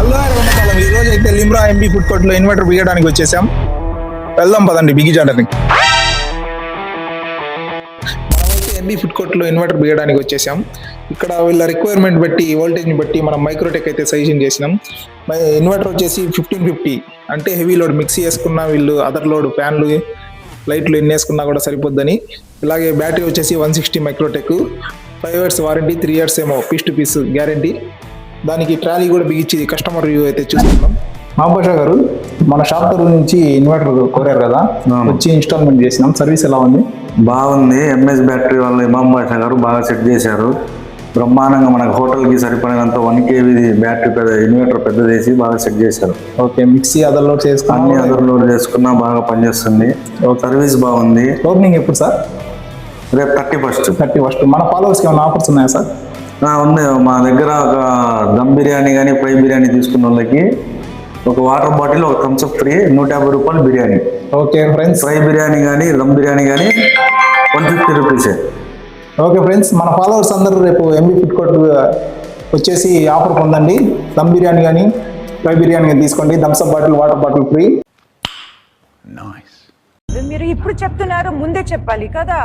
ఈ రోజు అయితే లిమ్రా ఎంబీ ఫుడ్ కోర్ట్ లో ఇన్వర్టర్ బిగడానికి వచ్చేసాం. వెళ్దాం పదండి బిగి జాడర్ని. మనమైతే ఎంబీ ఫుడ్ కోర్ట్ లో ఇన్వర్టర్ బిగడానికి వచ్చేసాం. ఇక్కడ వీళ్ళ రిక్వైర్మెంట్ బట్టి వోల్టేజ్ ని బట్టి మనం మైక్రోటెక్ అయితే సజెషన్ చేసినాం. ఇన్వర్టర్ వచ్చేసి 1550 అంటే హెవీ లోడ్ మిక్సీ వేసుకున్నా వీళ్ళు అదర్ లోడ్ ఫ్యాన్లు లైట్లు ఎన్ని వేసుకున్నా కూడా సరిపోద్దని. ఇలాగే బ్యాటరీ వచ్చేసి 160 మైక్రోటెక్, 5 years వారంటీ, 3 years ఏమో పీస్ టు పీస్ గ్యారంటీ. దానికి ట్రాలీ కూడా బిగించి కస్టమర్ రివ్యూ అయితే చూస్తున్నాం. మహాబాషా గారు, మన షాప్ తరఫు నుంచి ఇన్వర్టర్ కోరారు కదా, వచ్చి ఇన్స్టాల్మెంట్ చేసినాం. సర్వీస్ ఎలా ఉంది? బాగుంది. ఎంఎస్ బ్యాటరీ వాళ్ళ ఇమాం బాషా గారు బాగా సెట్ చేశారు. బ్రహ్మాండంగా మనకు హోటల్కి సరిపడినంత 1 kV బ్యాటరీ ఇన్వర్టర్ పెద్దదేసి బాగా సెట్ చేశారు. ఓకే, మిక్సీ అదర్ లోడ్ చేసుకున్నా, అన్ని అదర్ లోడ్ చేసుకున్నా బాగా పనిచేస్తుంది. సర్వీస్ బాగుంది. ఓపెనింగ్ ఎప్పుడు సార్? రేపు 31st. మన ఫాలోవర్స్కి ఏమైనా ఆఫర్స్ ఉన్నాయా సార్? ఉంది. మా దగ్గర ఒక దమ్ బిర్యానీ కానీ ఫ్రై బిర్యానీ తీసుకున్న వాళ్ళకి ఒక వాటర్ బాటిల్, ఒక థమ్స్అప్ ఫ్రీ, 150 రూపాయలు biryani. Okay friends, fry biryani కానీ దమ్ బిర్యానీ కానీ 150 రూపీసే. ఓకే ఫ్రెండ్స్, మన ఫాలోవర్స్ అందరూ రేపు ఎంబీ ఫుడ్ కోర్ట్ వచ్చేసి ఆఫర్ పొందండి. దమ్ బిర్యానీ కానీ ఫ్రై బిర్యానీ కానీ తీసుకోండి, Thums Up bottle, water bottle free. మీరు ఇప్పుడు చెప్తున్నారు, ముందే చెప్పాలి కదా.